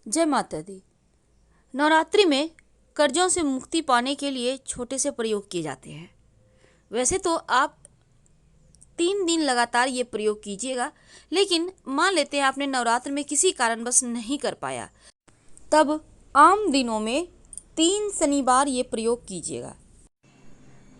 जय माता दी। नवरात्रि में कर्जों से मुक्ति पाने के लिए छोटे से प्रयोग किए जाते हैं। वैसे तो आप 3 दिन लगातार ये प्रयोग कीजिएगा, लेकिन मान लेते हैं आपने नवरात्र में किसी कारणवश नहीं कर पाया, तब आम दिनों में 3 शनिवार ये प्रयोग कीजिएगा।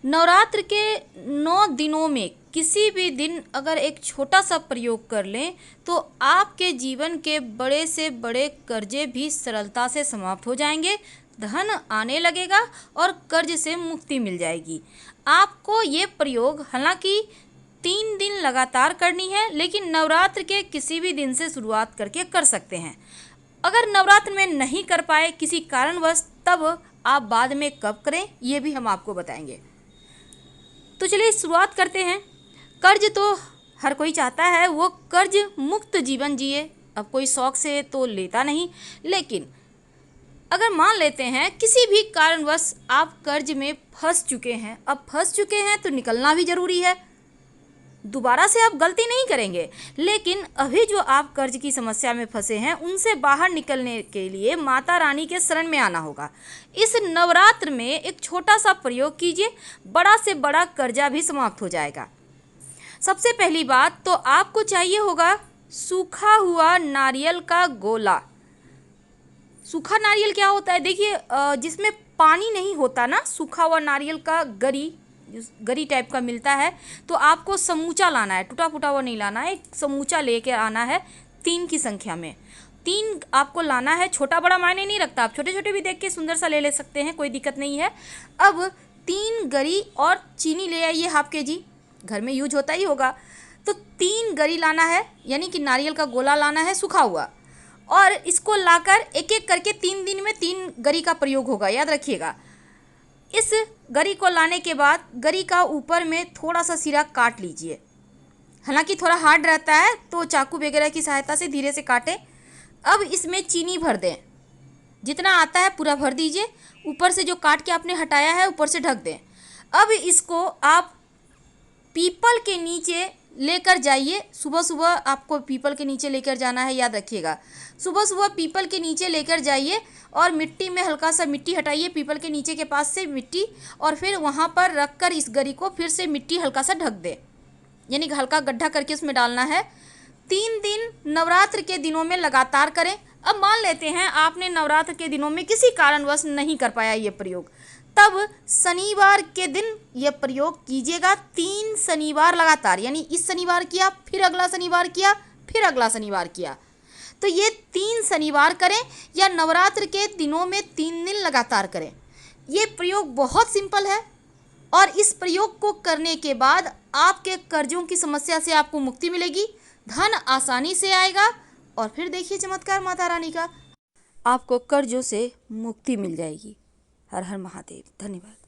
नवरात्र के 9 दिनों में किसी भी दिन अगर एक छोटा सा प्रयोग कर लें तो आपके जीवन के बड़े से बड़े कर्जे भी सरलता से समाप्त हो जाएंगे, धन आने लगेगा और कर्ज से मुक्ति मिल जाएगी। आपको ये प्रयोग हालांकि 3 दिन लगातार करनी है, लेकिन नवरात्र के किसी भी दिन से शुरुआत करके कर सकते हैं। अगर नवरात्र में नहीं कर पाए किसी कारणवश, तब आप बाद में कब करें ये भी हम आपको बताएंगे। तो चलिए शुरुआत करते हैं। कर्ज तो हर कोई चाहता है वो कर्ज मुक्त जीवन जिए। अब कोई शौक से तो लेता नहीं, लेकिन अगर मान लेते हैं किसी भी कारणवश आप कर्ज में फंस चुके हैं, अब फंस चुके हैं तो निकलना भी ज़रूरी है। दोबारा से आप गलती नहीं करेंगे, लेकिन अभी जो आप कर्ज की समस्या में फंसे हैं उनसे बाहर निकलने के लिए माता रानी के शरण में आना होगा। इस नवरात्र में एक छोटा सा प्रयोग कीजिए, बड़ा से बड़ा कर्जा भी समाप्त हो जाएगा। सबसे पहली बात तो आपको चाहिए होगा सूखा हुआ नारियल का गोला। सूखा नारियल क्या होता है, देखिए जिसमें पानी नहीं होता ना, सूखा हुआ नारियल का गरी टाइप का मिलता है। तो आपको समूचा लाना है, टूटा फूटा हुआ नहीं लाना है, एक समूचा लेके आना है 3 की संख्या में। 3 आपको लाना है, छोटा बड़ा मायने नहीं रखता, आप छोटे छोटे भी देख के सुंदर सा ले सकते हैं, कोई दिक्कत नहीं है। अब 3 गरी और चीनी ले आइए, हाफ kg, घर में यूज होता ही होगा। तो 3 गरी लाना है, यानी कि नारियल का गोला लाना है सूखा हुआ, और इसको लाकर एक एक करके 3 दिन में 3 गरी का प्रयोग होगा, याद रखिएगा। इस गरी को लाने के बाद गरी का ऊपर में थोड़ा सा सिरा काट लीजिए। हालांकि थोड़ा हार्ड रहता है तो चाकू वगैरह की सहायता से धीरे से काटें। अब इसमें चीनी भर दें, जितना आता है पूरा भर दीजिए। ऊपर से जो काट के आपने हटाया है ऊपर से ढक दें। अब इसको आप पीपल के नीचे लेकर जाइए। सुबह सुबह आपको पीपल के नीचे लेकर जाना है, याद रखिएगा। सुबह सुबह पीपल के नीचे लेकर जाइए और मिट्टी में हल्का सा मिट्टी हटाइए, पीपल के नीचे के पास से मिट्टी, और फिर वहाँ पर रखकर इस गरी को फिर से मिट्टी हल्का सा ढक दे, यानी हल्का गड्ढा करके उसमें डालना है। 3 दिन नवरात्र के दिनों में लगातार करें। अब मान लेते हैं आपने नवरात्र के दिनों में किसी कारणवश नहीं कर पाया ये प्रयोग, तब शनिवार के दिन यह प्रयोग कीजिएगा। 3 शनिवार लगातार, यानी इस शनिवार किया, फिर अगला शनिवार किया, फिर अगला शनिवार किया। तो ये 3 शनिवार करें या नवरात्र के दिनों में 3 दिन लगातार करें। ये प्रयोग बहुत सिंपल है, और इस प्रयोग को करने के बाद आपके कर्जों की समस्या से आपको मुक्ति मिलेगी, धन आसानी से आएगा, और फिर देखिए चमत्कार माता रानी का, आपको कर्जों से मुक्ति मिल जाएगी। हर हर महादेव। धन्यवाद।